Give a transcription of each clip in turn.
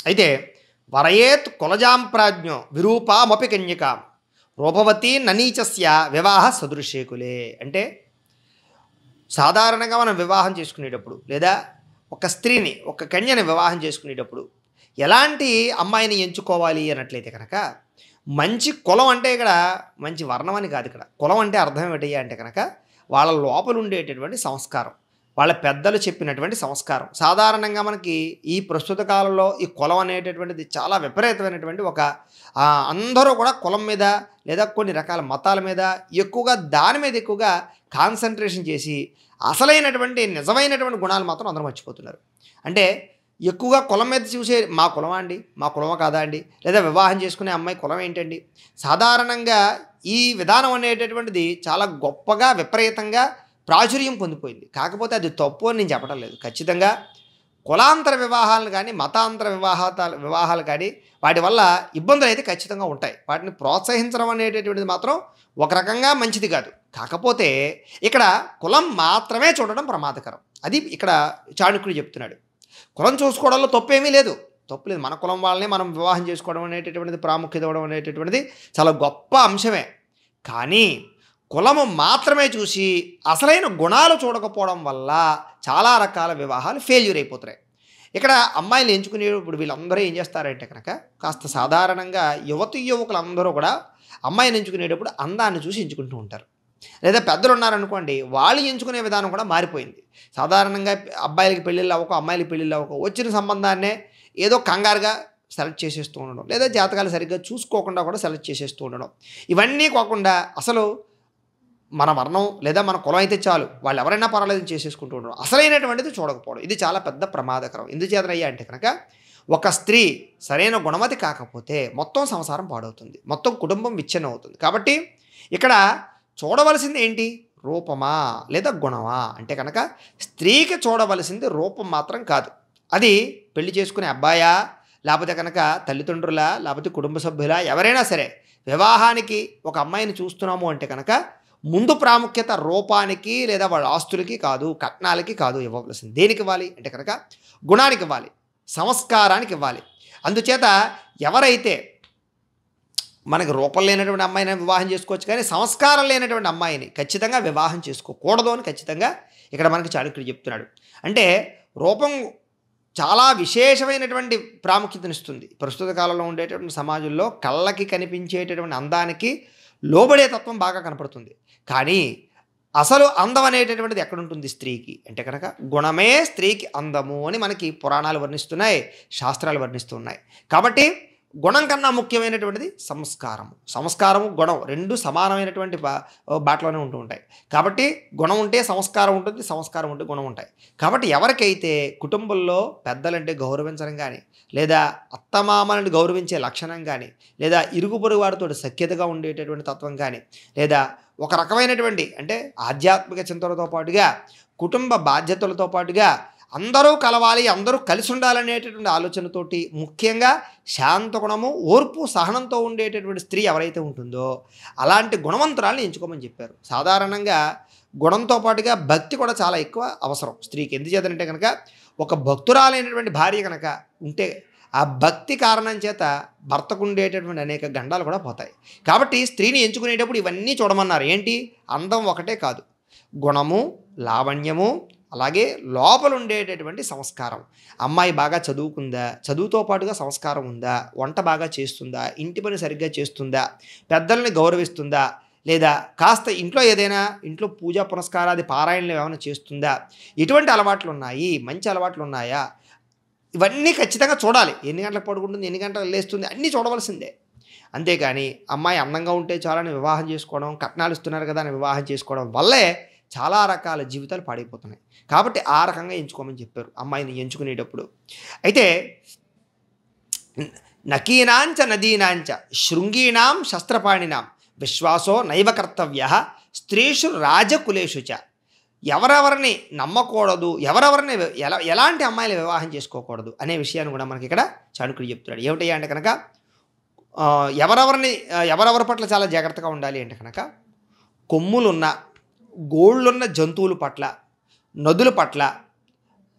అయితే వరయేత్ కులజాం ప్రాజ్ఞో విరూపామపి కన్యకాం రూపవతి ననీచస్య వివాహ సదృశేకులే. అంటే సాధారణంగా మనం వివాహం చేసుకునేటప్పుడు లేదా ఒక స్త్రీని ఒక కన్యని వివాహం చేసుకునేటప్పుడు ఎలాంటి అమ్మాయిని ఎంచుకోవాలి అన్నట్లయితే కనుక మంచి కులం అంటే ఇక్కడ మంచి వర్ణం అని కాదు. ఇక్కడ కులం అంటే అర్థం ఏంటయ్యా అంటే కనుక వాళ్ళ లోపల ఉండేటటువంటి సంస్కారం, వాళ్ళ పెద్దలు చెప్పినటువంటి సంస్కారం. సాధారణంగా మనకి ఈ ప్రస్తుత కాలంలో ఈ కులం అనేటటువంటిది చాలా విపరీతమైనటువంటి ఒక అందరూ కూడా కులం మీద లేదా కొన్ని రకాల మతాల మీద ఎక్కువగా దాని మీద ఎక్కువగా కాన్సన్ట్రేషన్ చేసి అసలైనటువంటి నిజమైనటువంటి గుణాలు మాత్రం అందరూ మర్చిపోతున్నారు. అంటే ఎక్కువగా కులం మీద చూసే మా కులమా అండి, మా కులమా కాదా అండి, లేదా వివాహం చేసుకునే అమ్మాయి కులం ఏంటండి. సాధారణంగా ఈ విధానం అనేటటువంటిది చాలా గొప్పగా విపరీతంగా ప్రాచుర్యం పొందిపోయింది. కాకపోతే అది తప్పు అని నేను చెప్పడం లేదు. ఖచ్చితంగా కులాంతర వివాహాలు కానీ మతాంతర వివాహాలు కానీ వాటి వల్ల ఇబ్బందులు అయితే ఖచ్చితంగా ఉంటాయి. వాటిని ప్రోత్సహించడం అనేటటువంటిది మాత్రం ఒక రకంగా మంచిది కాదు. కాకపోతే ఇక్కడ కులం మాత్రమే చూడడం ప్రమాదకరం. అది ఇక్కడ చాణక్యుడు చెప్తున్నాడు. కులం చూసుకోవడంలో తప్పేమీ లేదు, తప్పు లేదు. మన కులం వాళ్ళని మనం వివాహం చేసుకోవడం అనేటటువంటిది ప్రాముఖ్యత ఇవ్వడం అనేటటువంటిది చాలా గొప్ప అంశమే. కానీ కులము మాత్రమే చూసి అసలైన గుణాలు చూడకపోవడం వల్ల చాలా రకాల వివాహాలు ఫెయిల్యూర్ అయిపోతున్నాయి. ఇక్కడ అమ్మాయిలు ఎంచుకునేటప్పుడు వీళ్ళందరూ ఏం చేస్తారంటే కనుక కాస్త సాధారణంగా యువకులందరూ కూడా అమ్మాయిని ఎంచుకునేటప్పుడు అందాన్ని చూసి ఎంచుకుంటూ ఉంటారు. లేదా పెద్దలు ఉన్నారనుకోండి, వాళ్ళు ఎంచుకునే విధానం కూడా మారిపోయింది. సాధారణంగా అబ్బాయిలకి పెళ్ళిళ్ళు అవ్వక అమ్మాయిలకి పెళ్ళిళ్ళు అవ్వక వచ్చిన సంబంధాన్నే ఏదో కంగారుగా సెలెక్ట్ చేసేస్తూ ఉండడం, లేదా జాతకాలు సరిగ్గా చూసుకోకుండా కూడా సెలెక్ట్ చేసేస్తూ ఉండడం. ఇవన్నీ కాకుండా అసలు మన వర్ణం లేదా మన కులం అయితే చాలు, వాళ్ళు ఎవరైనా పర్వాలేదు చేసేసుకుంటూ ఉండడం, అసలైనటువంటిది చూడకపోవడం, ఇది చాలా పెద్ద ప్రమాదకరం. ఎందుచేతనయ్యా అంటే కనుక ఒక స్త్రీ సరైన గుణవతి కాకపోతే మొత్తం సంసారం పాడవుతుంది, మొత్తం కుటుంబం విచ్ఛిన్నం అవుతుంది. కాబట్టి ఇక్కడ చూడవలసింది ఏంటి, రూపమా లేదా గుణమా అంటే కనుక స్త్రీకి చూడవలసింది రూపం మాత్రం కాదు. అది పెళ్లి చేసుకునే అబ్బాయా లేకపోతే కనుక తల్లిదండ్రులా లేకపోతే కుటుంబ సభ్యులా ఎవరైనా సరే వివాహానికి ఒక అమ్మాయిని చూస్తున్నాము అంటే కనుక ముందు ప్రాముఖ్యత రూపానికి లేదా వాళ్ళ ఆస్తులకి కాదు, కట్నాలకి కాదు ఇవ్వవలసింది. దేనికి ఇవ్వాలి అంటే కనుక గుణానికి ఇవ్వాలి, సంస్కారానికి ఇవ్వాలి. అందుచేత ఎవరైతే మనకి రూపం లేనటువంటి అమ్మాయిని వివాహం చేసుకోవచ్చు, కానీ సంస్కారం లేనటువంటి అమ్మాయిని ఖచ్చితంగా వివాహం చేసుకోకూడదు అని ఖచ్చితంగా ఇక్కడ మనకి చాణక్యుడు చెప్తున్నాడు. అంటే రూపం చాలా విశేషమైనటువంటి ప్రాముఖ్యతనిస్తుంది. ప్రస్తుత కాలంలో ఉండేటటువంటి సమాజంలో కళ్ళకి కనిపించేటటువంటి అందానికి లోబడే తత్వం బాగా కనపడుతుంది. కానీ అసలు అందం అనేటటువంటిది ఎక్కడుంటుంది స్త్రీకి అంటే కనుక గుణమే స్త్రీకి అందము అని మనకి పురాణాలు వర్ణిస్తున్నాయి, శాస్త్రాలు వర్ణిస్తున్నాయి. కాబట్టి గుణం కన్నా ముఖ్యమైనటువంటిది సంస్కారము గుణం రెండు సమానమైనటువంటి బాటలోనే ఉంటూ ఉంటాయి. కాబట్టి గుణం ఉంటే సంస్కారం ఉంటుంది, సంస్కారం ఉంటే గుణం ఉంటాయి. కాబట్టి ఎవరికైతే కుటుంబంలో పెద్దలంటే గౌరవించడం కానీ లేదా అత్తమామలను గౌరవించే లక్షణం కానీ లేదా ఇరుగు పొరుగు వారితో సఖ్యతగా ఉండేటటువంటి తత్వం కానీ లేదా ఒక రకమైనటువంటి అంటే ఆధ్యాత్మిక చింతనతో పాటుగా కుటుంబ బాధ్యతలతో పాటుగా అందరూ కలవాలి, అందరూ కలిసి ఉండాలనేటటువంటి ఆలోచనతోటి ముఖ్యంగా శాంత గుణము, ఓర్పు, సహనంతో ఉండేటటువంటి స్త్రీ ఎవరైతే ఉంటుందో అలాంటి గుణవంతురాలను ఎంచుకోమని చెప్పారు. సాధారణంగా గుణంతో పాటుగా భక్తి కూడా చాలా ఎక్కువ అవసరం స్త్రీకి. ఎందుచేతంటే కనుక ఒక భక్తురాలైనటువంటి భార్య కనుక ఉంటే ఆ భక్తి కారణం చేత భర్తకు ఉండేటటువంటి అనేక గండాలు కూడా పోతాయి. కాబట్టి స్త్రీని ఎంచుకునేటప్పుడు ఇవన్నీ చూడమన్నారు. ఏంటి, అందం ఒకటే కాదు, గుణము, లావణ్యము, అలాగే లోపల ఉండేటటువంటి సంస్కారం. అమ్మాయి బాగా చదువుకుందా, చదువుతో పాటుగా సంస్కారం ఉందా, వంట బాగా చేస్తుందా, ఇంటి పని సరిగ్గా చేస్తుందా, పెద్దల్ని గౌరవిస్తుందా, లేదా కాస్త ఇంట్లో ఏదైనా ఇంట్లో పూజా పునస్కారాది పారాయణలు ఏమైనా చేస్తుందా, ఎటువంటి అలవాట్లు ఉన్నాయి, మంచి అలవాట్లు ఉన్నాయా, ఇవన్నీ ఖచ్చితంగా చూడాలి. ఎన్ని గంటలకు పడుకుంటుంది, ఎన్ని గంటలకు లేస్తుంది, అన్నీ చూడవలసిందే. అంతేకాని అమ్మాయి అందంగా ఉంటే చాలని వివాహం చేసుకోవడం, కట్నాలు ఇస్తున్నారు కదా అని వివాహం చేసుకోవడం వల్లే చాలా రకాల జీవితాలు పాడైపోతున్నాయి. కాబట్టి ఆ రకంగా ఎంచుకోమని చెప్పారు అమ్మాయిని ఎంచుకునేటప్పుడు. అయితే నకీనాంచ నదీనాంచ శృంగీణాం శస్త్రపాణినాం విశ్వాసో నైవ కర్తవ్య స్త్రీషు రాజకులేషు చ. ఎవరెవరిని నమ్మకూడదు, ఎవరెవరిని ఎలాంటి అమ్మాయిలు వివాహం చేసుకోకూడదు అనే విషయాన్ని కూడా మనకి ఇక్కడ చాణక్యుడు చెప్తున్నాడు. ఏమిటయ్యా అంటే కనుక ఎవరెవరి పట్ల చాలా జాగ్రత్తగా ఉండాలి అంటే కనుక కొమ్ములున్న గోళ్ళున్న జంతువుల పట్ల, నదుల పట్ల,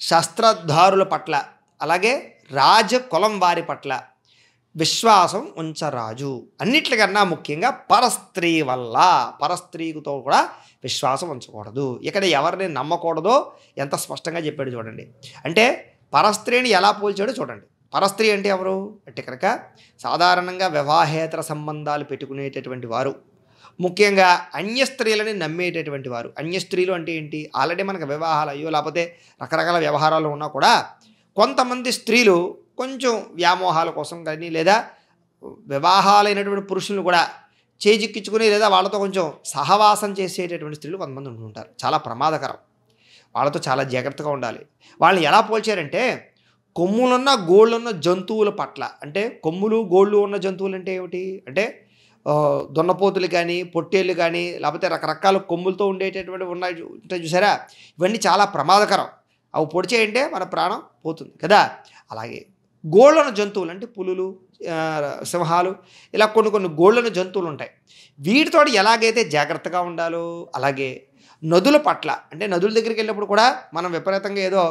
శస్త్రధారుల పట్ల, అలాగే రాజకులం వారి పట్ల విశ్వాసం ఉంచరాజు. అన్నిట్లకన్నా ముఖ్యంగా పరస్త్రీ వల్ల, పరస్త్రీతో కూడా విశ్వాసం ఉంచకూడదు. ఇక్కడ ఎవరిని నమ్మకూడదో ఎంత స్పష్టంగా చెప్పాడు చూడండి. అంటే పరస్త్రీని ఎలా పోల్చాడో చూడండి. పరస్త్రీ అంటే ఎవరు అంటే కనుక సాధారణంగా వివాహేతర సంబంధాలు పెట్టుకునేటటువంటి వారు, ముఖ్యంగా అన్య స్త్రీలని నమ్మేటటువంటి వారు. అన్య స్త్రీలు అంటే ఏంటి? ఆల్రెడీ మనకు వివాహాలు అయ్యో లేకపోతే రకరకాల వ్యవహారాలు ఉన్నా కూడా కొంతమంది స్త్రీలు కొంచెం వ్యామోహాల కోసం కానీ లేదా వివాహాలైనటువంటి పురుషులను కూడా చేజిక్కించుకుని లేదా వాళ్ళతో కొంచెం సహవాసం చేసేటటువంటి స్త్రీలు కొంతమంది ఉంటుంటారు. చాలా ప్రమాదకరం. వాళ్ళతో చాలా జాగ్రత్తగా ఉండాలి. వాళ్ళని ఎలా పోల్చారంటే కొమ్ములున్న గోళ్ళున్న జంతువుల పట్ల. అంటే కొమ్ములు గోళ్ళు ఉన్న జంతువులు అంటే ఏమిటి అంటే దున్నపోతులు కానీ పొట్టేళ్ళు కానీ లేకపోతే రకరకాల కొమ్ములతో ఉండేటటువంటి ఉన్నాయి ఉంటాయి చూసారా, ఇవన్నీ చాలా ప్రమాదకరం. అవి పొడిచేయంటే మన ప్రాణం పోతుంది కదా. అలాగే గోళ్ళను జంతువులు అంటే పులులు, సింహాలు, ఇలా కొన్ని గోళ్ళను జంతువులు ఉంటాయి. వీటితో ఎలాగైతే జాగ్రత్తగా ఉండాలో అలాగే నదుల పట్ల, అంటే నదుల దగ్గరికి వెళ్ళినప్పుడు కూడా మనం విపరీతంగా ఏదో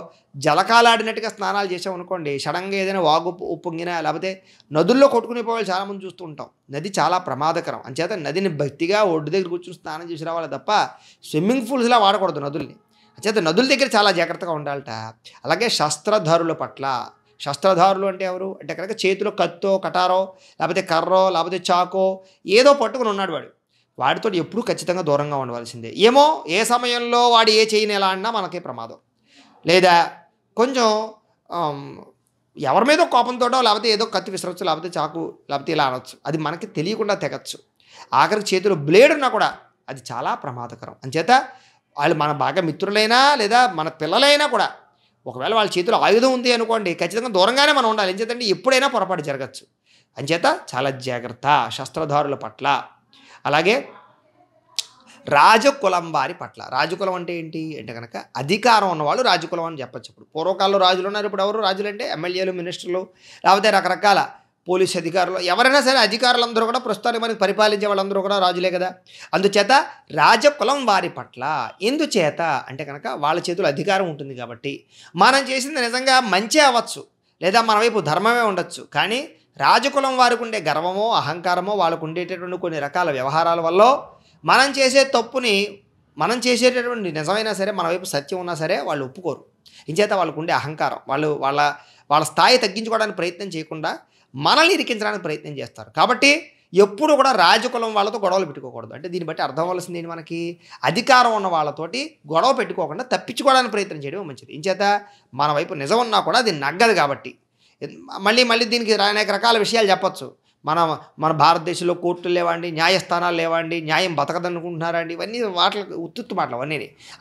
జలకాలాడినట్టుగా స్నానాలు చేసామనుకోండి, సడన్గా ఏదైనా వాగు ఉప్పొంగినా లేకపోతే నదుల్లో కొట్టుకునే పోవాలి చాలామంది చూస్తూ ఉంటాం. నది చాలా ప్రమాదకరం. అంచేత నదిని భక్తిగా ఒడ్డు దగ్గర కూర్చొని స్నానం చేసి రావాలి తప్ప స్విమ్మింగ్ పూల్స్లా వాడకూడదు నదుల్ని. అంచేత నదుల దగ్గర చాలా జాగ్రత్తగా ఉండాలట. అలాగే శస్త్రధారుల పట్ల. శస్త్రధారులు అంటే ఎవరు అంటే కనుక చేతిలో కత్తో కటారో లేకపోతే కర్రో లేకపోతే చాకో ఏదో పట్టుకుని ఉన్నాడు వాడు, వాడితో ఎప్పుడూ ఖచ్చితంగా దూరంగా ఉండవలసిందే. ఏమో ఏ సమయంలో వాడు ఏ చేయని ఎలా అన్నా మనకే ప్రమాదం. లేదా కొంచెం ఎవరి మీద కోపంతోటో లేకపోతే ఏదో కత్తి విసరవచ్చు లేకపోతే చాకు లేకపోతే ఇలా అనొచ్చు, అది మనకి తెలియకుండా తెగచ్చు. ఆఖరికి చేతిలో బ్లేడ్ ఉన్నా కూడా అది చాలా ప్రమాదకరం. అంచేత వాళ్ళు మన బాగా మిత్రులైనా లేదా మన పిల్లలైనా కూడా ఒకవేళ వాళ్ళ చేతిలో ఆయుధం ఉంది అనుకోండి, ఖచ్చితంగా దూరంగానే మనం ఉండాలి. ఎంచేతంటే ఎప్పుడైనా పొరపాటు జరగచ్చు. అంచేత చాలా జాగ్రత్త శస్త్రధారుల పట్ల. అలాగే రాజకులం వారి పట్ల. రాజకులం అంటే ఏంటి అంటే కనుక అధికారం ఉన్నవాళ్ళు రాజకులం అని చెప్పచ్చు. ఇప్పుడు పూర్వకాలంలో రాజులు ఉన్నారు, ఇప్పుడు ఎవరు రాజులు అంటే ఎమ్మెల్యేలు, మినిస్టర్లు లేకపోతే రకరకాల పోలీస్ అధికారులు, ఎవరైనా సరే అధికారులందరూ కూడా ప్రస్తుతానికి మనకి పరిపాలించే వాళ్ళందరూ కూడా రాజులే కదా. అందుచేత రాజకులం వారి పట్ల. ఎందుచేత అంటే కనుక వాళ్ళ చేతుల్లో అధికారం ఉంటుంది కాబట్టి మనం చేసింది నిజంగా మంచి అవ్వచ్చు లేదా మన వైపు ధర్మమే ఉండొచ్చు, కానీ రాజకులం వారికి ఉండే గర్వమో అహంకారమో వాళ్ళకు ఉండేటటువంటి కొన్ని రకాల వ్యవహారాల వల్ల మనం చేసే తప్పుని మనం చేసేటటువంటి నిజమైనా సరే మన వైపు సత్యం ఉన్నా సరే వాళ్ళు ఒప్పుకోరు. ఇంచేత వాళ్ళకు ఉండే అహంకారం, వాళ్ళు వాళ్ళ స్థాయి తగ్గించుకోవడానికి ప్రయత్నం చేయకుండా మనల్ని ఇరికించడానికి ప్రయత్నం చేస్తారు. కాబట్టి ఎప్పుడు కూడా రాజకులం వాళ్ళతో గొడవలు పెట్టుకోకూడదు. అంటే దీన్ని బట్టి అర్థం అవ్వాల్సింది ఏంటి, మనకి అధికారం ఉన్న వాళ్ళతోటి గొడవ పెట్టుకోకుండా తప్పించుకోవడానికి ప్రయత్నం చేయడం మంచిది. ఇంచేత మన వైపు నిజం ఉన్నా కూడా అది నగ్గదు. కాబట్టి మళ్ళీ దీనికి అనేక రకాల విషయాలు చెప్పచ్చు. మన భారతదేశంలో కోర్టులు లేవండి, న్యాయస్థానాలు లేవండి, న్యాయం బతకదనుకుంటున్నారా అండి, ఇవన్నీ ఉత్తుత్తు మాటలు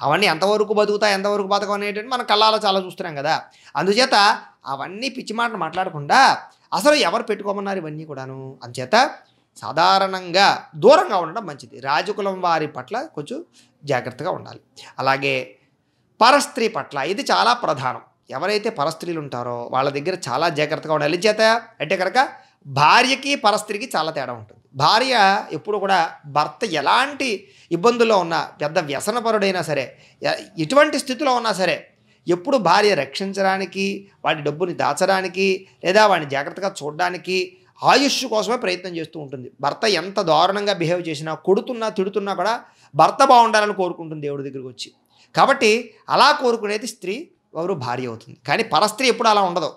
అవన్నీ ఎంతవరకు బతుకుతా ఎంతవరకు బతకం అనేటువంటి మన కళ్ళాలో చాలా చూస్తున్నాం కదా. అందుచేత అవన్నీ పిచ్చి మాటలు మాట్లాడకుండా అసలు ఎవరు పెట్టుకోమన్నారు ఇవన్నీ కూడాను. అందుచేత సాధారణంగా దూరంగా ఉండడం మంచిది. రాజకులం వారి పట్ల కొంచెం జాగ్రత్తగా ఉండాలి. అలాగే పరస్త్రీ పట్ల ఇది చాలా ప్రధానం. ఎవరైతే పరస్త్రీలు ఉంటారో వాళ్ళ దగ్గర చాలా జాగ్రత్తగా ఉండాలి. చేత అంటే కనుక భార్యకి పరస్త్రీకి చాలా తేడా ఉంటుంది. భార్య ఎప్పుడు కూడా భర్త ఎలాంటి ఇబ్బందుల్లో ఉన్నా, పెద్ద వ్యసనపరుడైనా సరే, ఎటువంటి స్థితిలో ఉన్నా సరే, ఎప్పుడు భార్య రక్షించడానికి, వాడి డబ్బుని దాచడానికి లేదా వాడిని జాగ్రత్తగా చూడడానికి ఆయుష్ కోసమే ప్రయత్నం చేస్తూ ఉంటుంది. భర్త ఎంత దారుణంగా బిహేవ్ చేసినా, కొడుతున్నా తిడుతున్నా కూడా భర్త బాగుండాలని కోరుకుంటుంది దేవుడి దగ్గరికి వచ్చి. కాబట్టి అలా కోరుకునేది స్త్రీ, ఎవరు భార్య అవుతుంది. కానీ పరస్త్రీ ఎప్పుడు అలా ఉండదు.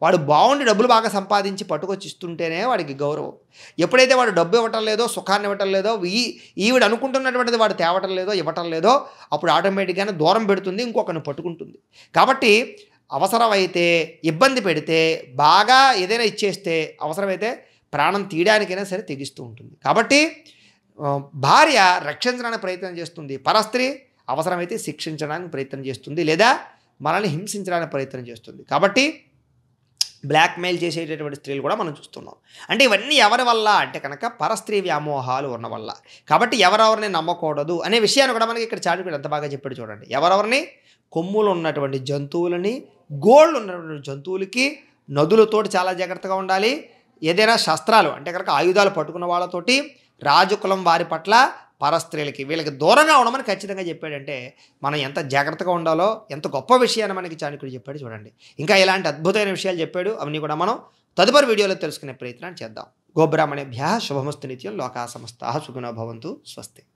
వాడు బాగుండి డబ్బులు బాగా సంపాదించి పట్టుకొచ్చి ఇస్తుంటేనే వాడికి గౌరవం. ఎప్పుడైతే వాడు డబ్బు ఇవ్వటం లేదో, సుఖాన్ని ఇవ్వటం లేదో, ఈవిడ అనుకుంటున్నటువంటిది వాడు తేవటం లేదో, ఇవ్వటం లేదో, అప్పుడు ఆటోమేటిక్గానే దూరం పెడుతుంది, ఇంకొకరిని పట్టుకుంటుంది. కాబట్టి అవసరమైతే ఇబ్బంది పెడితే, బాగా ఏదైనా ఇచ్చేస్తే, అవసరమైతే ప్రాణం తీయడానికైనా సరే తెగిస్తూ ఉంటుంది. కాబట్టి భార్య రక్షించడానికి ప్రయత్నం చేస్తుంది, పరస్త్రీ అవసరమైతే శిక్షించడానికి ప్రయత్నం చేస్తుంది లేదా మనల్ని హింసించడానికి ప్రయత్నం చేస్తుంది. కాబట్టి బ్లాక్మెయిల్ చేసేటటువంటి స్త్రీలు కూడా మనం చూస్తున్నాం. అంటే ఇవన్నీ ఎవరి వల్ల అంటే కనుక పరస్త్రీ వ్యామోహాలు ఉన్న వల్ల. కాబట్టి ఎవరెవరిని నమ్మకూడదు అనే విషయాన్ని కూడా మనకి ఇక్కడ చాటుకుడు ఎంత బాగా చెప్పాడు చూడండి. ఎవరెవరిని, కొమ్ములు ఉన్నటువంటి జంతువులని, గోళ్ళు ఉన్నటువంటి జంతువులకి, నదులతోటి చాలా జాగ్రత్తగా ఉండాలి. ఏదైనా శస్త్రాలు అంటే కనుక ఆయుధాలు పట్టుకున్న వాళ్ళతోటి, రాజకులం వారి పట్ల, పరస్త్రీలకి వీళ్ళకి దూరంగా ఉండమని ఖచ్చితంగా చెప్పాడంటే మనం ఎంత జాగ్రత్తగా ఉండాలో ఎంత గొప్ప విషయాన్ని మనకి చాణక్యుడు చెప్పాడు చూడండి. ఇంకా ఇలాంటి అద్భుతమైన విషయాలు చెప్పాడు. అవన్నీ కూడా మనం తదుపరి వీడియోలో తెలుసుకునే ప్రయత్నం చేద్దాం. గోబ్రాహ్మణేభ్యः శుభమస్తు నిత్యం. లోకా సమస్తాః సుఖినో భవంతు. స్వస్తి.